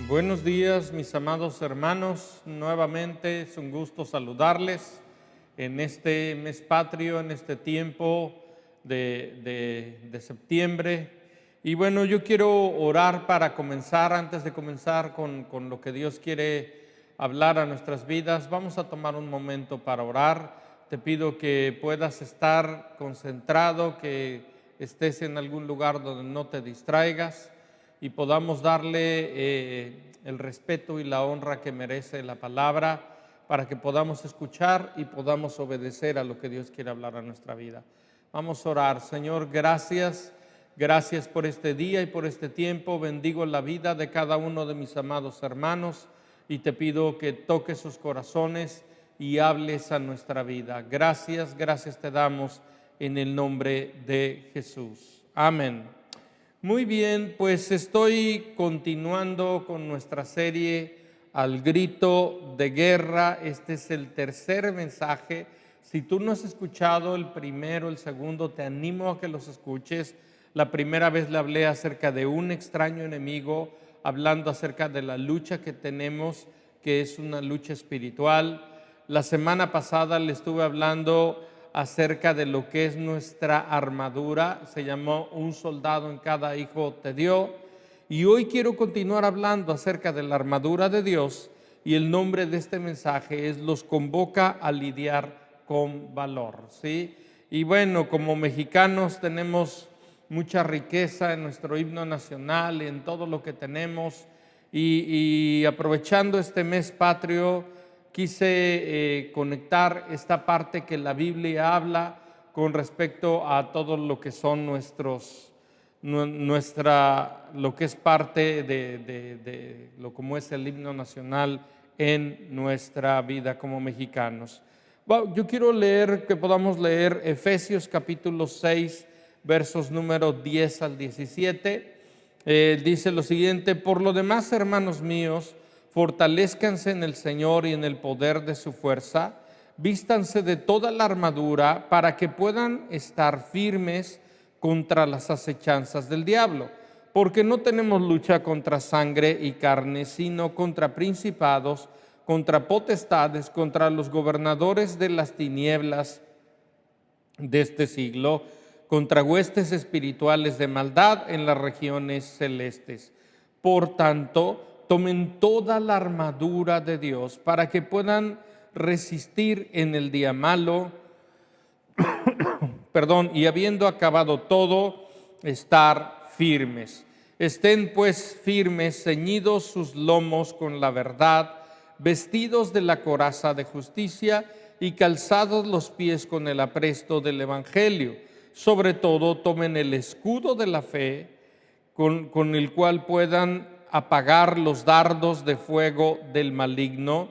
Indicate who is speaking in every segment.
Speaker 1: Buenos días, mis amados hermanos. Nuevamente es un gusto saludarles en este mes patrio, en este tiempo de septiembre. Y bueno, yo quiero orar para comenzar. Antes de comenzar con lo que Dios quiere hablar a nuestras vidas, vamos a tomar un momento para orar. Te pido que puedas estar concentrado, que estés en algún lugar donde no te distraigas y podamos darle el respeto y la honra que merece la palabra, para que podamos escuchar y podamos obedecer a lo que Dios quiere hablar a nuestra vida. Vamos a orar. Señor, gracias por este día y por este tiempo. Bendigo la vida de cada uno de mis amados hermanos y te pido que toques sus corazones y hables a nuestra vida. Gracias te damos en el nombre de Jesús. Amén. Muy bien, pues estoy continuando con nuestra serie Al Grito de Guerra. Este es el tercer mensaje. Si tú no has escuchado el primero, el segundo, te animo a que los escuches. La primera vez le hablé acerca de un extraño enemigo, hablando acerca de la lucha que tenemos, que es una lucha espiritual. La semana pasada le estuve hablando acerca de lo que es nuestra armadura. Se llamó Un soldado en cada hijo te dio. Y hoy quiero continuar hablando acerca de la armadura de Dios, y el nombre de este mensaje es Los convoca a lidiar con valor, ¿sí? Y bueno, como mexicanos tenemos mucha riqueza en nuestro himno nacional, en todo lo que tenemos, y aprovechando este mes patrio, quise conectar esta parte que la Biblia habla con respecto a todo lo que son lo que es parte de lo como es el himno nacional en nuestra vida como mexicanos. Bueno, yo quiero que podamos leer Efesios capítulo 6, versos número 10 al 17. Dice lo siguiente: por lo demás, hermanos míos, fortalézcanse en el Señor y en el poder de su fuerza, vístanse de toda la armadura para que puedan estar firmes contra las acechanzas del diablo, porque no tenemos lucha contra sangre y carne, sino contra principados, contra potestades, contra los gobernadores de las tinieblas de este siglo, contra huestes espirituales de maldad en las regiones celestes. Por tanto, tomen toda la armadura de Dios para que puedan resistir en el día malo, y habiendo acabado todo, estar firmes. Estén pues firmes, ceñidos sus lomos con la verdad, vestidos de la coraza de justicia y calzados los pies con el apresto del evangelio. Sobre todo, tomen el escudo de la fe, con el cual puedan apagar los dardos de fuego del maligno.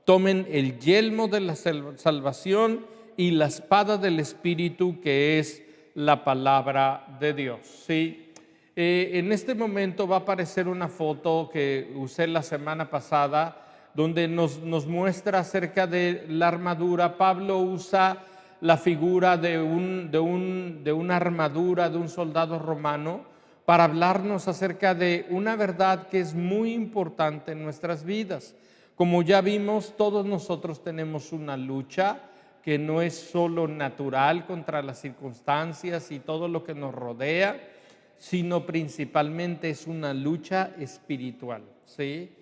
Speaker 1: Tomen el yelmo de la salvación y la espada del Espíritu, que es la palabra de Dios. ¿Sí? En este momento va a aparecer una foto que usé la semana pasada, donde nos muestra acerca de la armadura. Pablo usa la figura de una armadura de un soldado romano para hablarnos acerca de una verdad que es muy importante en nuestras vidas. Como ya vimos, todos nosotros tenemos una lucha que no es solo natural contra las circunstancias y todo lo que nos rodea, sino principalmente es una lucha espiritual, ¿sí?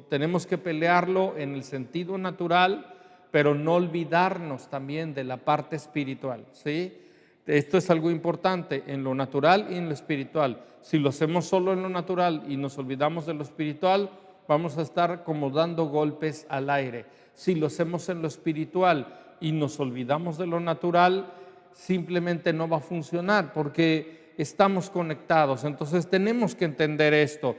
Speaker 1: Tenemos que pelearlo en el sentido natural, pero no olvidarnos también de la parte espiritual, ¿sí? Esto es algo importante en lo natural y en lo espiritual. Si lo hacemos solo en lo natural y nos olvidamos de lo espiritual, vamos a estar como dando golpes al aire. Si lo hacemos en lo espiritual y nos olvidamos de lo natural, simplemente no va a funcionar, porque estamos conectados. Entonces tenemos que entender esto.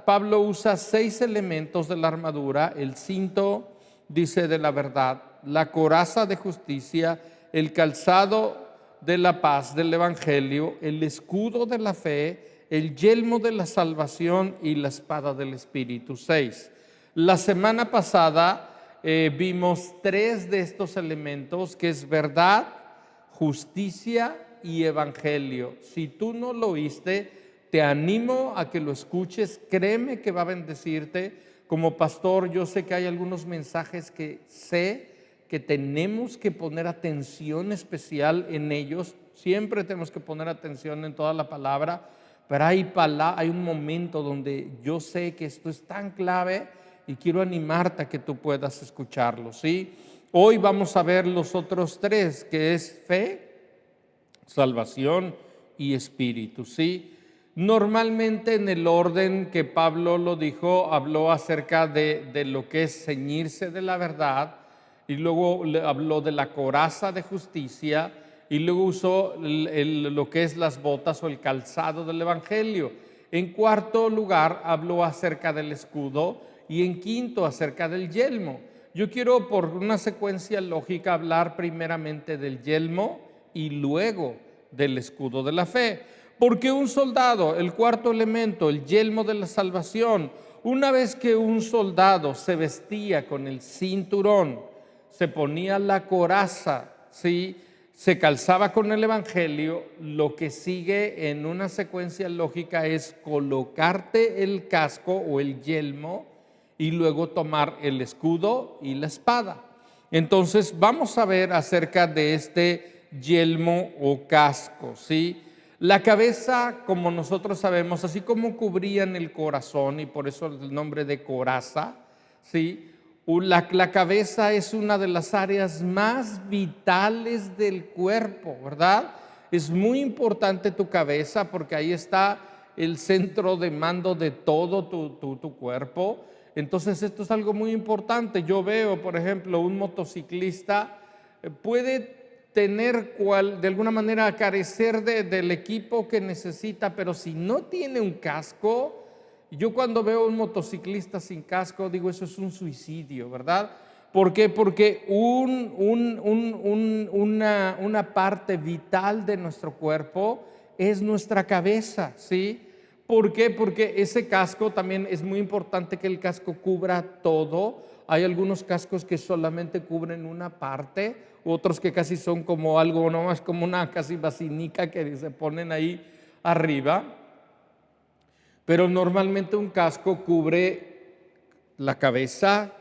Speaker 1: Pablo usa 6 elementos de la armadura: el cinto, dice, de la verdad, la coraza de justicia, el calzado de la paz del evangelio, el escudo de la fe, el yelmo de la salvación y la espada del Espíritu. 6. La semana pasada vimos 3 de estos elementos, que es verdad, justicia y evangelio. Si tú no lo oíste, te animo a que lo escuches. Créeme que va a bendecirte. Como pastor, yo sé que hay algunos mensajes que sé que tenemos que poner atención especial en ellos. Siempre tenemos que poner atención en toda la palabra, pero hay un momento donde yo sé que esto es tan clave y quiero animarte a que tú puedas escucharlo, ¿sí? Hoy vamos a ver los otros 3, que es fe, salvación y espíritu, ¿sí? Normalmente, en el orden que Pablo lo dijo, habló acerca de lo que es ceñirse de la verdad, y luego habló de la coraza de justicia, y luego usó lo que es las botas o el calzado del evangelio. En cuarto lugar, habló acerca del escudo, y en quinto, acerca del yelmo. Yo quiero, por una secuencia lógica, hablar primeramente del yelmo y luego del escudo de la fe. Porque un soldado, el cuarto elemento, el yelmo de la salvación, una vez que un soldado se vestía con el cinturón, se ponía la coraza, ¿sí?, se calzaba con el evangelio, lo que sigue en una secuencia lógica es colocarte el casco o el yelmo y luego tomar el escudo y la espada. Entonces vamos a ver acerca de este yelmo o casco, ¿sí? La cabeza, como nosotros sabemos, así como cubrían el corazón, y por eso el nombre de coraza, ¿sí? La cabeza es una de las áreas más vitales del cuerpo, ¿verdad? Es muy importante tu cabeza porque ahí está el centro de mando de todo tu cuerpo. Entonces esto es algo muy importante. Yo veo, por ejemplo, un motociclista puede tener de alguna manera carecer del equipo que necesita, pero si no tiene un casco, yo cuando veo a un motociclista sin casco digo, eso es un suicidio, ¿verdad? ¿Por qué? Porque una parte vital de nuestro cuerpo es nuestra cabeza, ¿sí? ¿Por qué? Porque ese casco también es muy importante que el casco cubra todo. Hay algunos cascos que solamente cubren una parte, otros que casi son como algo, no más como una casi basinica que se ponen ahí arriba. Pero normalmente un casco cubre la cabeza,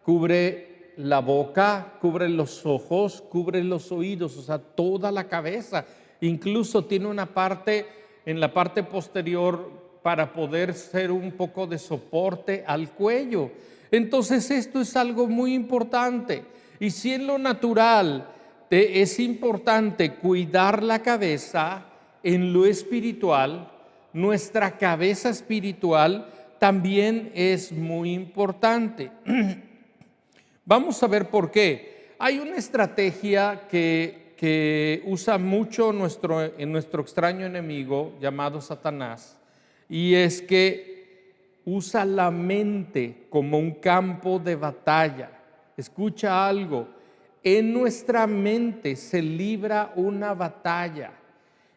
Speaker 1: cubre la boca, cubre los ojos, cubre los oídos, o sea, toda la cabeza. Incluso tiene una parte en la parte posterior para poder ser un poco de soporte al cuello. Entonces esto es algo muy importante. Y si en lo natural es importante cuidar la cabeza, en lo espiritual, nuestra cabeza espiritual también es muy importante. Vamos a ver por qué. Hay una estrategia que usa mucho nuestro extraño enemigo llamado Satanás, y es que usa la mente como un campo de batalla. Escucha algo, en nuestra mente se libra una batalla.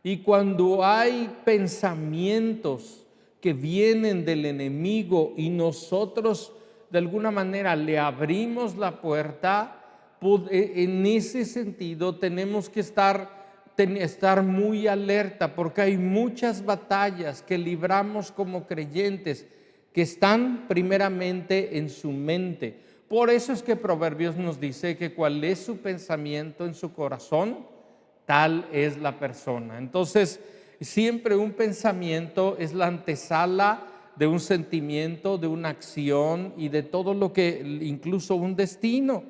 Speaker 1: Y cuando hay pensamientos que vienen del enemigo y nosotros de alguna manera le abrimos la puerta, en ese sentido tenemos que estar muy alerta, porque hay muchas batallas que libramos como creyentes que están primeramente en su mente. Por eso es que Proverbios nos dice que cuál es su pensamiento en su corazón, tal es la persona. Entonces, siempre un pensamiento es la antesala de un sentimiento, de una acción y de todo lo que, incluso un destino.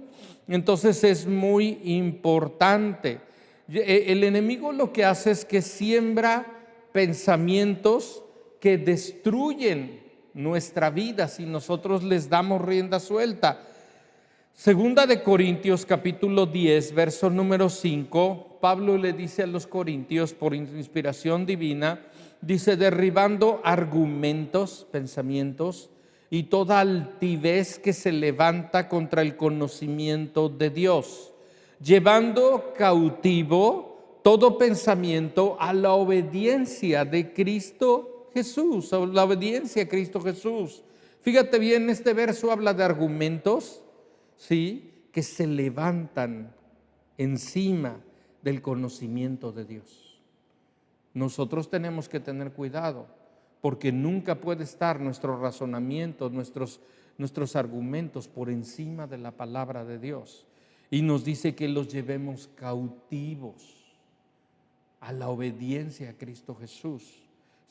Speaker 1: Entonces es muy importante. El enemigo lo que hace es que siembra pensamientos que destruyen nuestra vida si nosotros les damos rienda suelta. Segunda de Corintios capítulo 10, verso número 5, Pablo le dice a los corintios por inspiración divina, dice, derribando argumentos, pensamientos y toda altivez que se levanta contra el conocimiento de Dios, llevando cautivo todo pensamiento a la obediencia de Cristo Jesús, a la obediencia a Cristo Jesús. Fíjate bien, este verso habla de argumentos, ¿sí?, que se levantan encima del conocimiento de Dios. Nosotros tenemos que tener cuidado, porque nunca puede estar nuestro razonamiento, nuestros argumentos por encima de la palabra de Dios. Y nos dice que los llevemos cautivos a la obediencia a Cristo Jesús.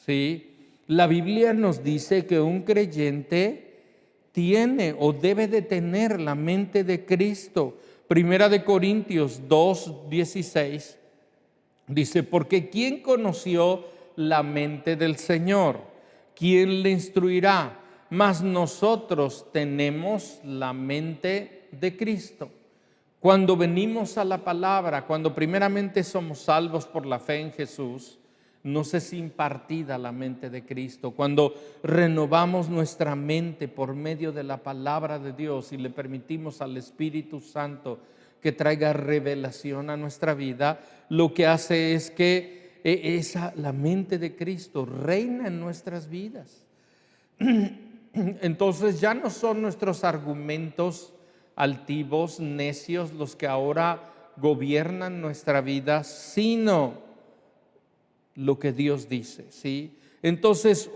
Speaker 1: ¿Sí? La Biblia nos dice que un creyente tiene o debe de tener la mente de Cristo. Primera de Corintios 2:16 dice, porque ¿quién conoció la mente del Señor? ¿Quién le instruirá? Mas nosotros tenemos la mente de Cristo. Cuando venimos a la palabra, cuando primeramente somos salvos por la fe en Jesús, nos es impartida la mente de Cristo. Cuando renovamos nuestra mente por medio de la palabra de Dios y le permitimos al Espíritu Santo que traiga revelación a nuestra vida, lo que hace es que la mente de Cristo reina en nuestras vidas. Entonces ya no son nuestros argumentos altivos, necios, los que ahora gobiernan nuestra vida, sino lo que Dios dice, ¿sí? Entonces,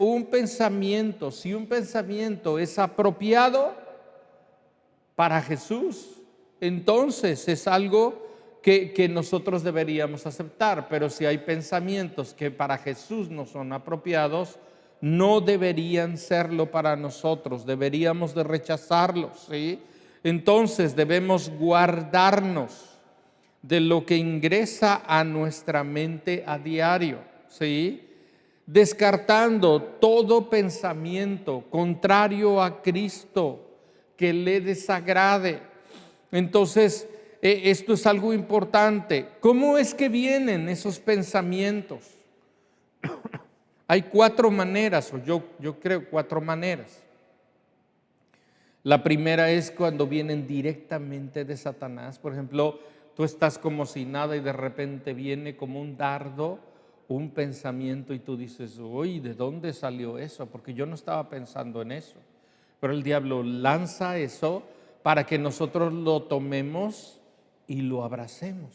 Speaker 1: si un pensamiento es apropiado para Jesús, entonces es algo que nosotros deberíamos aceptar. Pero si hay pensamientos que para Jesús no son apropiados, no deberían serlo para nosotros, deberíamos de rechazarlos, ¿sí? Entonces debemos guardarnos de lo que ingresa a nuestra mente a diario, ¿sí? Descartando todo pensamiento contrario a Cristo que le desagrade. Entonces, esto es algo importante. ¿Cómo es que vienen esos pensamientos? Hay 4 maneras, o yo creo 4 maneras. La primera es cuando vienen directamente de Satanás. Por ejemplo, tú estás como si nada y de repente viene como un dardo, un pensamiento y tú dices, uy, ¿de dónde salió eso? Porque yo no estaba pensando en eso. Pero el diablo lanza eso para que nosotros lo tomemos y lo abracemos.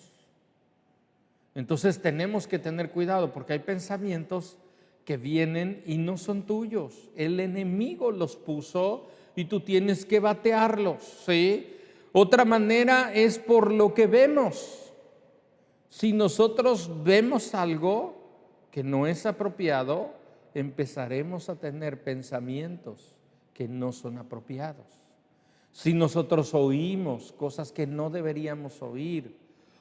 Speaker 1: Entonces tenemos que tener cuidado porque hay pensamientos que vienen y no son tuyos. El enemigo los puso y tú tienes que batearlos, ¿sí? Otra manera es por lo que vemos. Si nosotros vemos algo que no es apropiado, empezaremos a tener pensamientos que no son apropiados. Si nosotros oímos cosas que no deberíamos oír,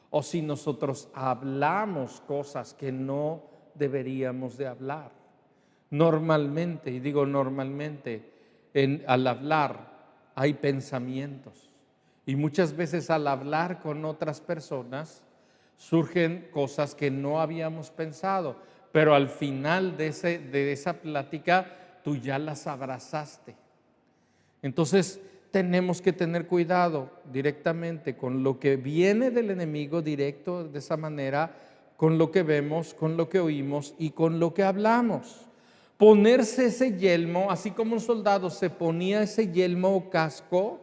Speaker 1: o si nosotros hablamos cosas que no deberíamos de hablar. Normalmente, y digo normalmente, al hablar hay pensamientos. Y muchas veces al hablar con otras personas surgen cosas que no habíamos pensado, pero al final de esa plática tú ya las abrazaste. Entonces tenemos que tener cuidado directamente con lo que viene del enemigo directo, de esa manera, con lo que vemos, con lo que oímos y con lo que hablamos. Ponerse ese yelmo, así como un soldado se ponía ese yelmo o casco,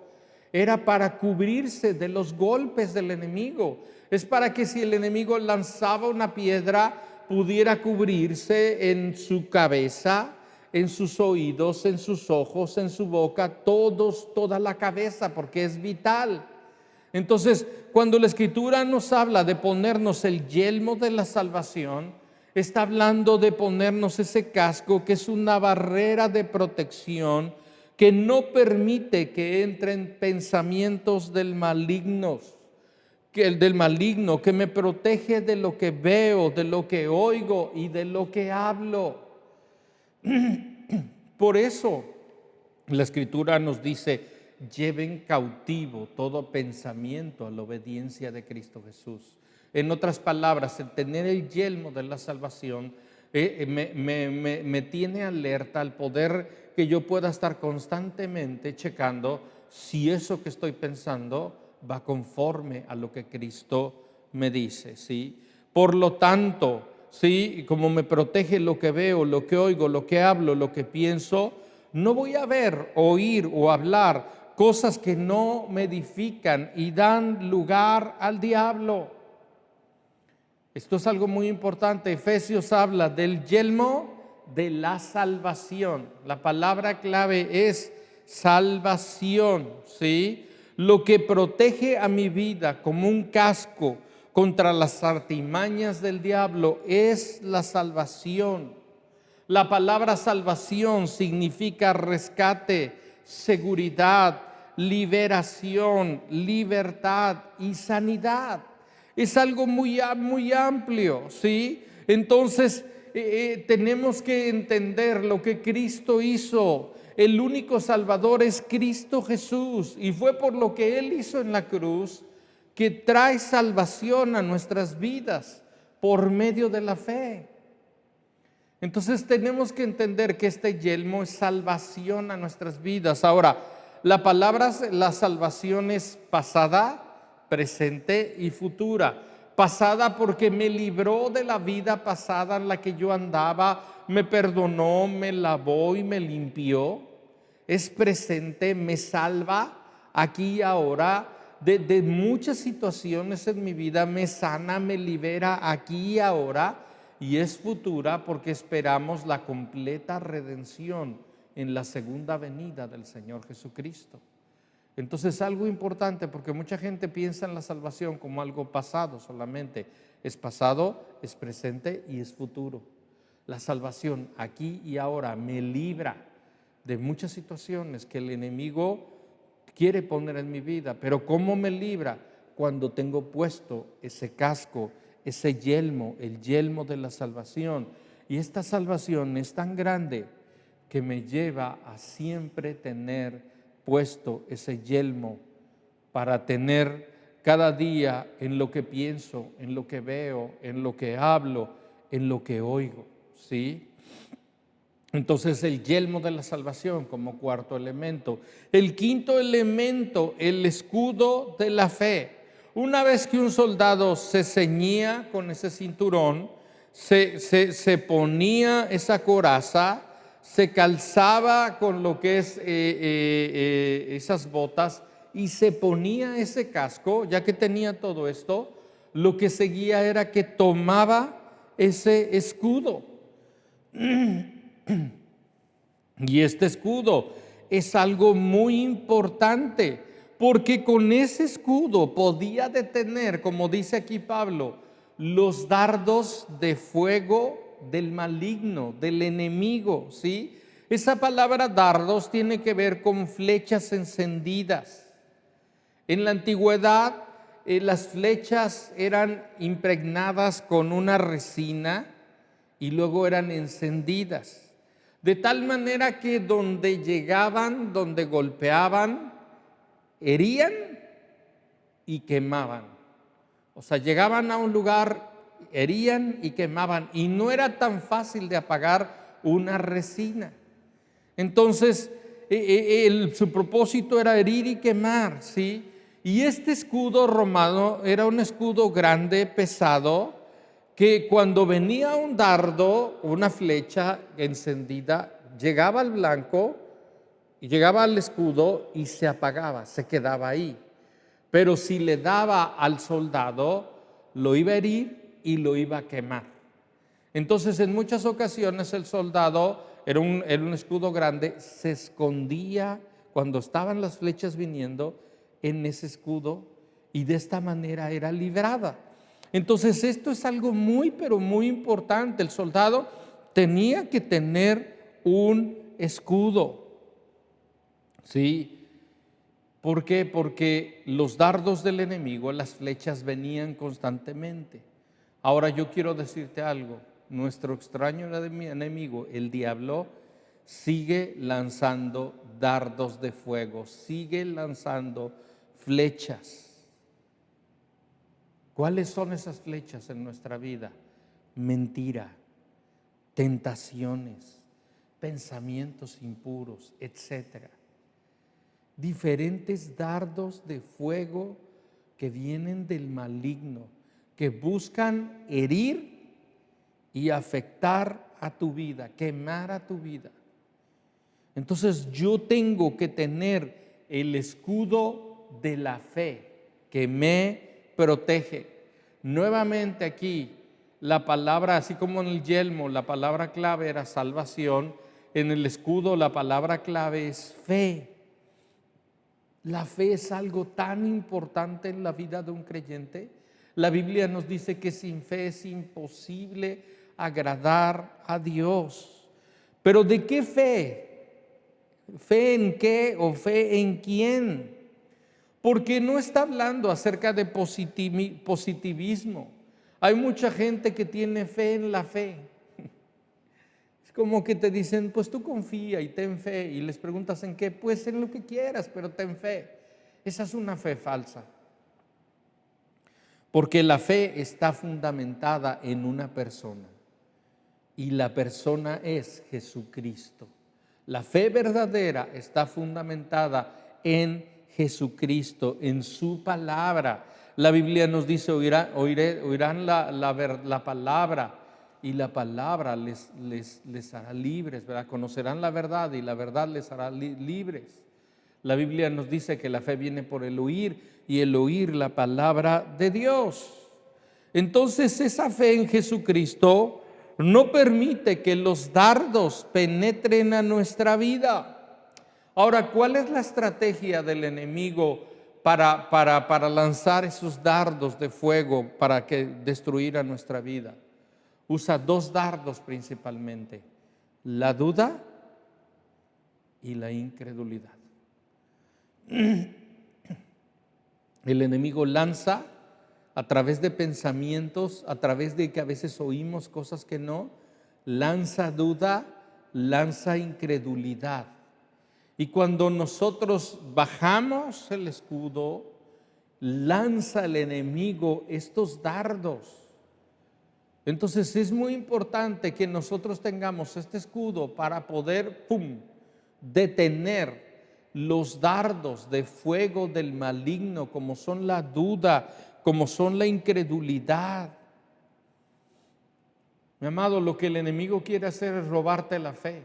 Speaker 1: era para cubrirse de los golpes del enemigo. Es para que si el enemigo lanzaba una piedra, pudiera cubrirse en su cabeza, en sus oídos, en sus ojos, en su boca, toda la cabeza, porque es vital. Entonces, cuando la Escritura nos habla de ponernos el yelmo de la salvación, está hablando de ponernos ese casco que es una barrera de protección que no permite que entren pensamientos del maligno, que me protege de lo que veo, de lo que oigo y de lo que hablo. Por eso la Escritura nos dice, lleven cautivo todo pensamiento a la obediencia de Cristo Jesús. En otras palabras, el tener el yelmo de la salvación me tiene alerta al poder que yo pueda estar constantemente checando si eso que estoy pensando va conforme a lo que Cristo me dice, ¿sí? Por lo tanto, ¿sí? Como me protege lo que veo, lo que oigo, lo que hablo, lo que pienso, no voy a ver, oír o hablar cosas que no me edifican y dan lugar al diablo. Esto es algo muy importante. Efesios habla del yelmo de la salvación. La palabra clave es salvación, ¿sí? Lo que protege a mi vida como un casco contra las artimañas del diablo es la salvación. La palabra salvación significa rescate, seguridad, liberación, libertad y sanidad. Es algo muy amplio, ¿sí? Entonces tenemos que entender lo que Cristo hizo. El único Salvador es Cristo Jesús, y fue por lo que Él hizo en la cruz que trae salvación a nuestras vidas por medio de la fe. Entonces tenemos que entender que este yelmo es salvación a nuestras vidas. Ahora, la palabra, la salvación es pasada, presente y futura. Pasada porque me libró de la vida pasada en la que yo andaba, me perdonó, me lavó y me limpió. Es presente, me salva aquí y ahora de muchas situaciones en mi vida, me sana, me libera aquí y ahora. Y es futura porque esperamos la completa redención en la segunda venida del Señor Jesucristo. Entonces es algo importante porque mucha gente piensa en la salvación como algo pasado solamente. Es pasado, es presente y es futuro. La salvación aquí y ahora me libra de muchas situaciones que el enemigo quiere poner en mi vida. Pero ¿cómo me libra? Cuando tengo puesto ese casco, ese yelmo, el yelmo de la salvación. Y esta salvación es tan grande que me lleva a siempre tener puesto ese yelmo para tener cada día en lo que pienso, en lo que veo, en lo que hablo, en lo que oigo, ¿sí? Entonces el yelmo de la salvación como cuarto elemento. El quinto elemento, el escudo de la fe. Una vez que un soldado se ceñía con ese cinturón, se ponía esa coraza, se calzaba con lo que es esas botas y se ponía ese casco. Ya que tenía todo esto, lo que seguía era que tomaba ese escudo. Y este escudo es algo muy importante, porque con ese escudo podía detener, como dice aquí Pablo, los dardos de fuego del maligno, del enemigo, ¿sí? Esa palabra dardos tiene que ver con flechas encendidas. En la antigüedad, las flechas eran impregnadas con una resina y luego eran encendidas. De tal manera que donde llegaban, donde golpeaban, herían y quemaban. O sea, llegaban a un lugar, herían y quemaban. Y no era tan fácil de apagar una resina. Entonces, su propósito era herir y quemar, ¿sí? Y este escudo romano era un escudo grande, pesado, que cuando venía un dardo, una flecha encendida, llegaba al blanco y llegaba al escudo y se apagaba, se quedaba ahí. Pero si le daba al soldado, lo iba a herir y lo iba a quemar. Entonces, en muchas ocasiones el soldado, era un escudo grande, se escondía cuando estaban las flechas viniendo en ese escudo y de esta manera era librada. Entonces esto es algo muy, pero muy importante. El soldado tenía que tener un escudo, ¿sí? ¿Por qué? Porque los dardos del enemigo, las flechas venían constantemente. Ahora yo quiero decirte algo. Nuestro extraño enemigo, el diablo, sigue lanzando dardos de fuego, sigue lanzando flechas. ¿Cuáles son esas flechas en nuestra vida? Mentira, tentaciones, pensamientos impuros, etc. Diferentes dardos de fuego que vienen del maligno, que buscan herir y afectar a tu vida, quemar a tu vida. Entonces yo tengo que tener el escudo de la fe que me protege. Nuevamente aquí la palabra, así como en el yelmo, la palabra clave era salvación, en el escudo la palabra clave es fe. La fe es algo tan importante en la vida de un creyente. La Biblia nos dice que sin fe es imposible agradar a Dios. Pero ¿de qué fe? ¿Fe en qué o fe en quién? Porque no está hablando acerca de positivismo. Hay mucha gente que tiene fe en la fe. Es como que te dicen, pues tú confía y ten fe. Y les preguntas en qué, pues en lo que quieras, pero ten fe. Esa es una fe falsa. Porque la fe está fundamentada en una persona. Y la persona es Jesucristo. La fe verdadera está fundamentada en Jesucristo, en su palabra. La Biblia nos dice, oirán la palabra, y la palabra les hará libres, ¿verdad? Conocerán la verdad y la verdad les hará libres. La Biblia nos dice que la fe viene por el oír, y el oír la palabra de Dios. Entonces esa fe en Jesucristo no permite que los dardos penetren a nuestra vida. Ahora, ¿cuál es la estrategia del enemigo para lanzar esos dardos de fuego para destruir a nuestra vida? Usa dos dardos principalmente: la duda y la incredulidad. El enemigo lanza a través de pensamientos, a través de que a veces oímos cosas que no, lanza duda, lanza incredulidad. Y cuando nosotros bajamos el escudo, lanza el enemigo estos dardos. Entonces es muy importante que nosotros tengamos este escudo para poder detener los dardos de fuego del maligno, como son la duda, como son la incredulidad. Mi amado, lo que el enemigo quiere hacer es robarte la fe.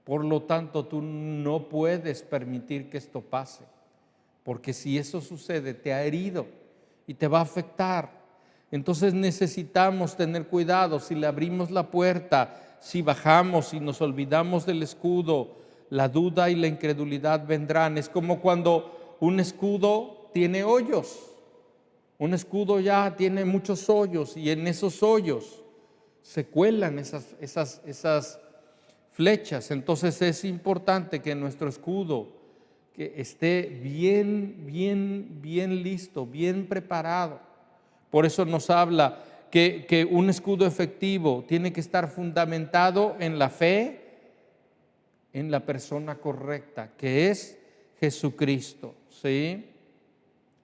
Speaker 1: Por lo tanto, tú no puedes permitir que esto pase, porque si eso sucede, te ha herido y te va a afectar. Entonces necesitamos tener cuidado. Si le abrimos la puerta, si bajamos y nos olvidamos del escudo, la duda y la incredulidad vendrán. Es como cuando un escudo tiene hoyos. Un escudo ya tiene muchos hoyos, y en esos hoyos se cuelan esas flechas. Entonces es importante que nuestro escudo que esté bien listo, bien preparado. Por eso nos habla que un escudo efectivo tiene que estar fundamentado en la fe, en la persona correcta, que es Jesucristo, ¿sí?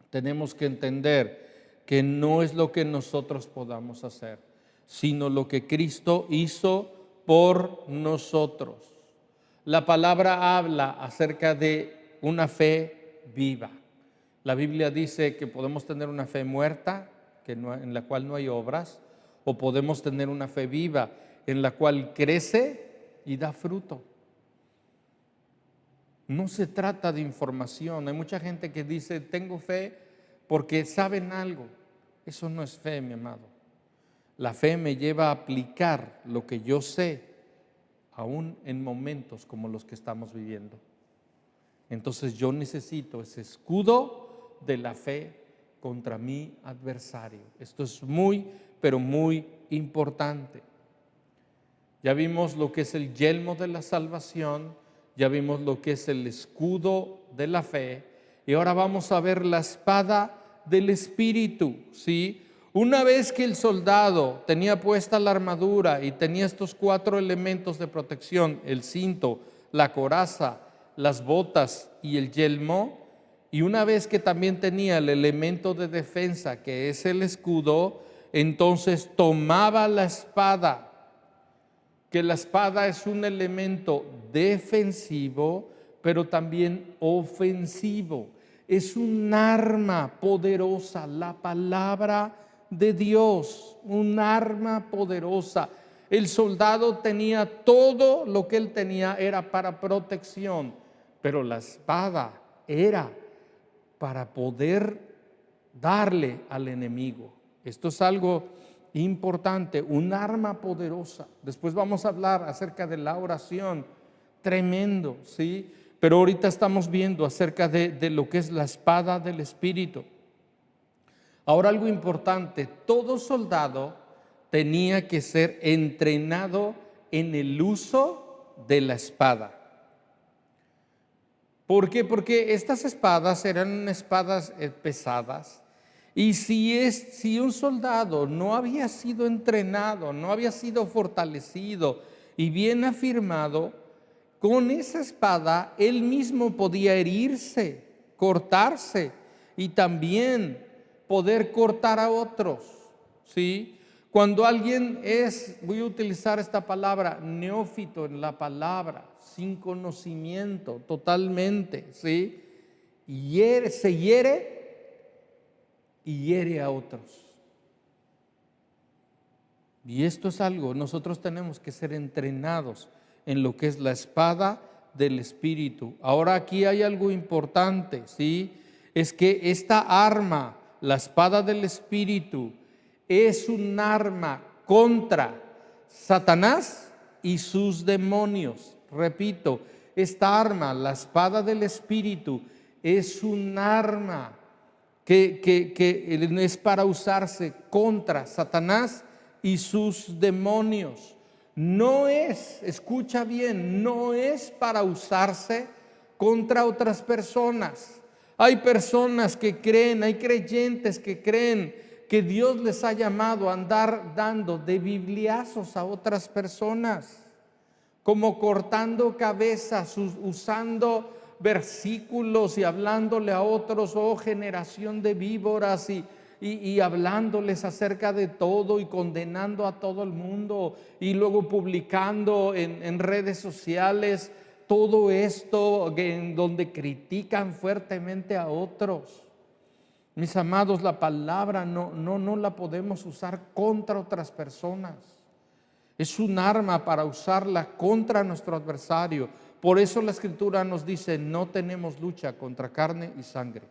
Speaker 1: Tenemos que entender que no es lo que nosotros podamos hacer, sino lo que Cristo hizo por nosotros. La palabra habla acerca de una fe viva. La Biblia dice que podemos tener una fe muerta, en la cual no hay obras, o podemos tener una fe viva, en la cual crece y da fruto. No se trata de información. Hay mucha gente que dice, tengo fe porque saben algo. Eso no es fe, mi amado. La fe me lleva a aplicar lo que yo sé, aún en momentos como los que estamos viviendo. Entonces yo necesito ese escudo de la fe contra mi adversario. Esto es muy, pero muy importante. Ya vimos lo que es el yelmo de la salvación, ya vimos lo que es el escudo de la fe, y ahora vamos a ver la espada del Espíritu, ¿sí? Una vez que el soldado tenía puesta la armadura y tenía estos 4 elementos de protección: el cinto, la coraza, las botas y el yelmo, Y una vez que también tenía el elemento de defensa, que es el escudo, entonces tomaba la espada, que la espada es un elemento defensivo, pero también ofensivo. Es un arma poderosa, la palabra de Dios, un arma poderosa. El soldado tenía todo lo que él tenía, era para protección, pero la espada era para poder darle al enemigo. Esto es algo importante, un arma poderosa. Después vamos a hablar acerca de la oración, tremendo, ¿sí? Pero ahorita estamos viendo acerca de lo que es la espada del Espíritu. Ahora, algo importante, todo soldado tenía que ser entrenado en el uso de la espada. ¿Por qué? Porque estas espadas eran espadas pesadas. Y si un soldado no había sido entrenado, no había sido fortalecido y bien afirmado, con esa espada él mismo podía herirse, cortarse y también poder cortar a otros, ¿sí? Cuando alguien es, voy a utilizar esta palabra, neófito en la palabra, sin conocimiento totalmente, ¿sí? Se hiere y hiere a otros. Y esto es algo, nosotros tenemos que ser entrenados en lo que es la espada del Espíritu. Ahora aquí hay algo importante, ¿sí? Es que esta arma, la espada del Espíritu, es un arma contra Satanás y sus demonios. Repito, esta arma, la espada del Espíritu, es un arma que es para usarse contra Satanás y sus demonios. No es, escucha bien, no es para usarse contra otras personas. Hay personas que creen, hay creyentes que creen que Dios les ha llamado a andar dando de bibliazos a otras personas, como cortando cabezas, usando versículos y hablándole a otros, oh generación de víboras, y hablándoles acerca de todo y condenando a todo el mundo, y luego publicando en redes sociales todo esto en donde critican fuertemente a otros. Mis amados, la palabra no la podemos usar contra otras personas. Es un arma para usarla contra nuestro adversario. Por eso la Escritura nos dice, no tenemos lucha contra carne y sangre.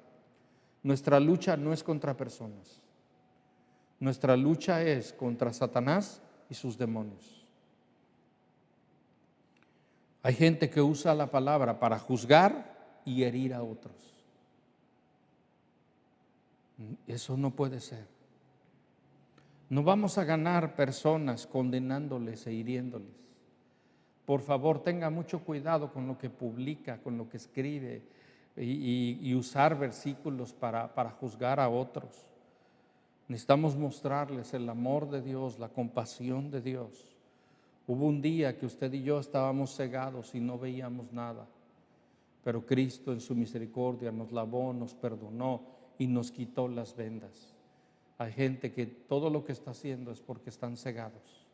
Speaker 1: Nuestra lucha no es contra personas. Nuestra lucha es contra Satanás y sus demonios. Hay gente que usa la palabra para juzgar y herir a otros. Eso no puede ser. No vamos a ganar personas condenándoles e hiriéndoles. Por favor, tenga mucho cuidado con lo que publica, con lo que escribe y usar versículos para juzgar a otros. Necesitamos mostrarles el amor de Dios, la compasión de Dios. Hubo un día que usted y yo estábamos cegados y no veíamos nada, pero Cristo en su misericordia nos lavó, nos perdonó y nos quitó las vendas. Hay gente que todo lo que está haciendo es porque están cegados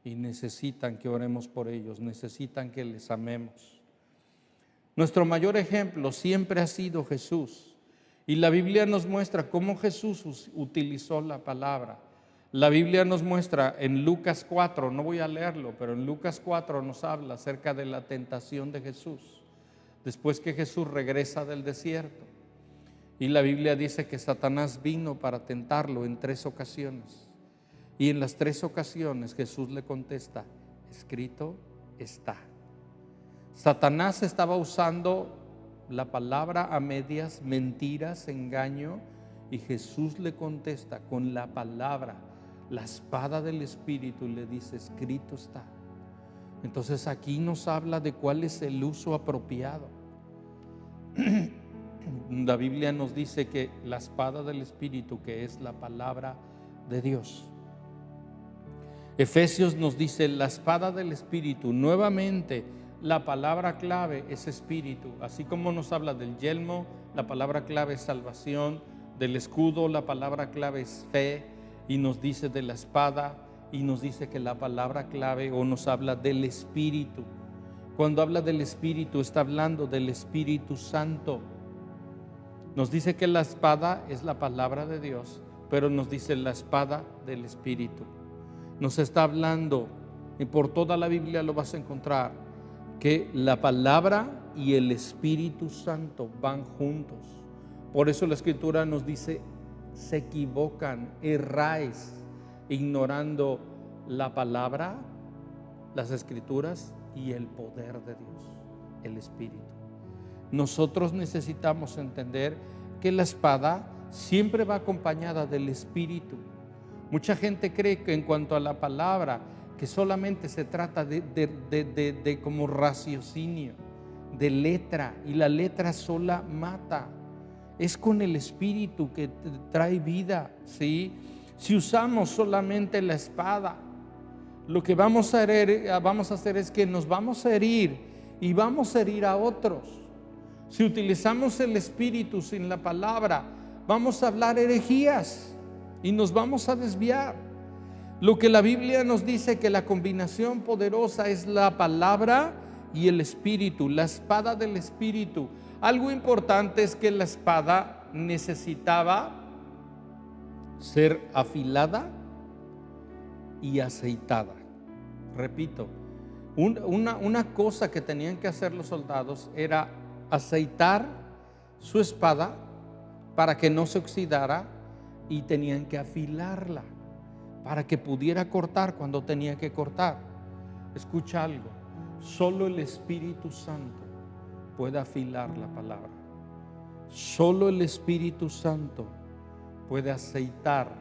Speaker 1: y necesitan que oremos por ellos, necesitan que les amemos. Nuestro mayor ejemplo siempre ha sido Jesús, y la Biblia nos muestra cómo Jesús utilizó la palabra. La Biblia nos muestra en Lucas 4, no voy a leerlo, pero en Lucas 4 nos habla acerca de la tentación de Jesús, después que Jesús regresa del desierto. Y la Biblia dice que Satanás vino para tentarlo en 3 ocasiones. Y en las 3 ocasiones Jesús le contesta, escrito está. Satanás estaba usando la palabra a medias, mentiras, engaño, y Jesús le contesta con la palabra, la espada del Espíritu, y le dice, escrito está. Entonces aquí nos habla de cuál es el uso apropiado. La Biblia nos dice que la espada del Espíritu, que es la palabra de Dios. Efesios nos dice la espada del Espíritu. Nuevamente la palabra clave es Espíritu, así como nos habla del yelmo la palabra clave es salvación, del escudo la palabra clave es fe, y nos dice de la espada, y nos dice que la palabra clave o nos habla del Espíritu. Cuando habla del Espíritu, está hablando del Espíritu Santo. Nos dice que la espada es la palabra de Dios, pero nos dice la espada del Espíritu. Nos está hablando, y por toda la Biblia lo vas a encontrar, que la palabra y el Espíritu Santo van juntos. Por eso la Escritura nos dice, se equivocan, erráis, ignorando la palabra, las Escrituras y el poder de Dios, el Espíritu. Nosotros necesitamos entender que la espada siempre va acompañada del Espíritu. Mucha gente cree que en cuanto a la palabra, que solamente se trata de como raciocinio, de letra, y la letra sola mata. Es con el Espíritu que trae vida, ¿sí? Si usamos solamente la espada, lo que vamos a hacer es que nos vamos a herir y vamos a herir a otros. Si utilizamos el Espíritu sin la palabra, vamos a hablar herejías y nos vamos a desviar. Lo que la Biblia nos dice que la combinación poderosa es la palabra y el Espíritu, la espada del Espíritu. Algo importante es que la espada necesitaba ser afilada y aceitada. Repito, una cosa que tenían que hacer los soldados era aceitar su espada para que no se oxidara, y tenían que afilarla para que pudiera cortar cuando tenía que cortar. Escucha algo, solo el Espíritu Santo puede afilar la palabra. Solo el Espíritu Santo puede aceitar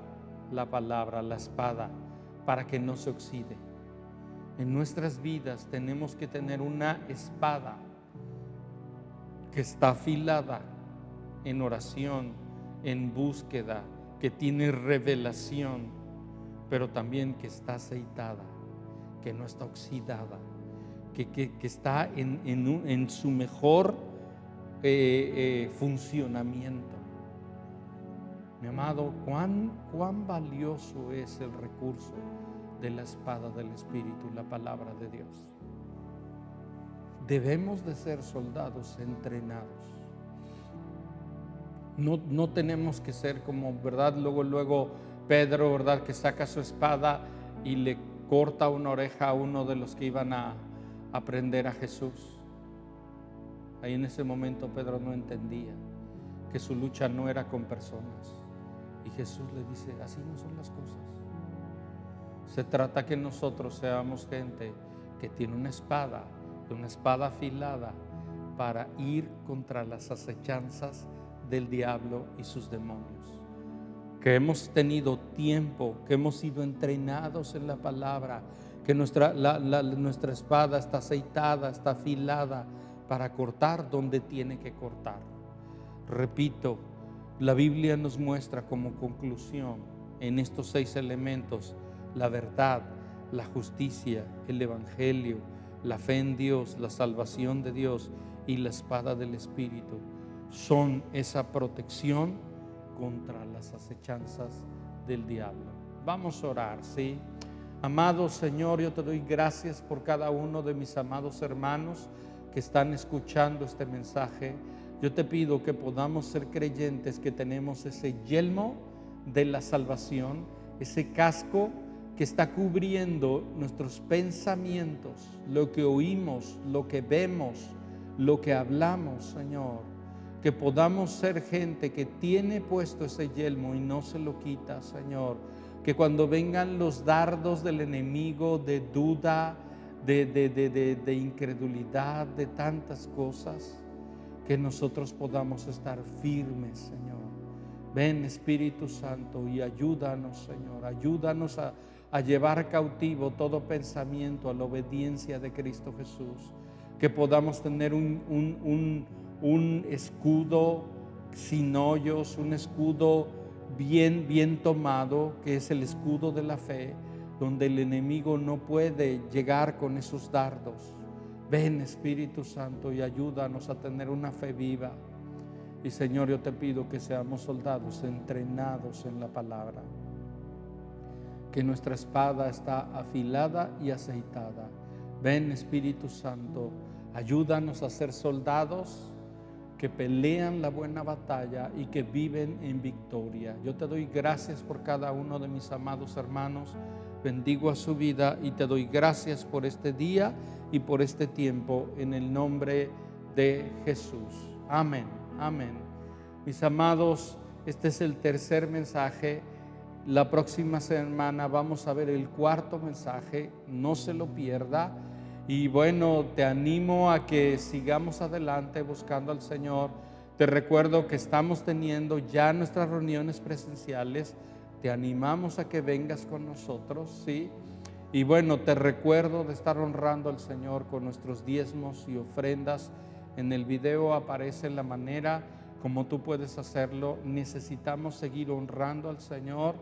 Speaker 1: la palabra, la espada, para que no se oxide. En nuestras vidas tenemos que tener una espada que está afilada en oración, en búsqueda, que tiene revelación, pero también que está aceitada, que no está oxidada, que está en su mejor funcionamiento. Mi amado, cuán valioso es el recurso de la espada del Espíritu, la palabra de Dios. Debemos de ser soldados entrenados. No tenemos que ser como, ¿verdad? Luego Pedro, ¿verdad? Que saca su espada y le corta una oreja a uno de los que iban a prender a Jesús. Ahí en ese momento Pedro no entendía que su lucha no era con personas. Y Jesús le dice, así no son las cosas. Se trata que nosotros seamos gente que tiene una espada afilada para ir contra las acechanzas del diablo y sus demonios. Que hemos tenido tiempo, que hemos sido entrenados en la palabra, que nuestra espada está aceitada, está afilada para cortar donde tiene que cortar. Repito, la Biblia nos muestra como conclusión en estos 6 elementos: la verdad, la justicia, el evangelio, la fe en Dios, la salvación de Dios y la espada del Espíritu. Son esa protección contra las acechanzas del diablo. Vamos a orar, ¿sí? Amado Señor, yo te doy gracias por cada uno de mis amados hermanos que están escuchando este mensaje. Yo te pido que podamos ser creyentes, que tenemos ese yelmo de la salvación, ese casco que está cubriendo nuestros pensamientos, lo que oímos, lo que vemos, lo que hablamos, Señor. Que podamos ser gente que tiene puesto ese yelmo y no se lo quita, Señor. Que cuando vengan los dardos del enemigo de duda, de incredulidad, de tantas cosas, que nosotros podamos estar firmes, Señor. Ven, Espíritu Santo, y ayúdanos, Señor. Ayúdanos a llevar cautivo todo pensamiento a la obediencia de Cristo Jesús. Que podamos tener un escudo sin hoyos, un escudo bien tomado, que es el escudo de la fe, donde el enemigo no puede llegar con esos dardos. Ven, Espíritu Santo, y ayúdanos a tener una fe viva.
Speaker 2: Y Señor, yo te pido que seamos soldados entrenados en la palabra, que nuestra espada está afilada y aceitada. Ven, Espíritu Santo, ayúdanos a ser soldados que pelean la buena batalla y que viven en victoria. Yo te doy gracias por cada uno de mis amados hermanos, bendigo a su vida y te doy gracias por este día y por este tiempo, en el nombre de Jesús. Amén, amén. Mis amados, este es el tercer mensaje. La próxima semana vamos a ver el cuarto mensaje, no se lo pierda. Y bueno, te animo a que sigamos adelante buscando al Señor. Te recuerdo que estamos teniendo ya nuestras reuniones presenciales. Te animamos a que vengas con nosotros, ¿sí? Y bueno, te recuerdo de estar honrando al Señor con nuestros diezmos y ofrendas. En el video aparece la manera como tú puedes hacerlo. Necesitamos seguir honrando al Señor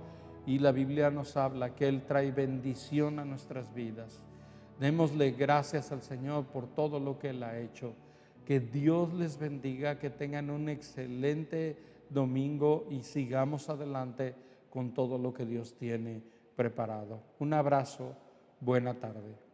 Speaker 2: y la Biblia nos habla que Él trae bendición a nuestras vidas. Démosle gracias al Señor por todo lo que Él ha hecho. Que Dios les bendiga, que tengan un excelente domingo y sigamos adelante con todo lo que Dios tiene preparado. Un abrazo, buena tarde.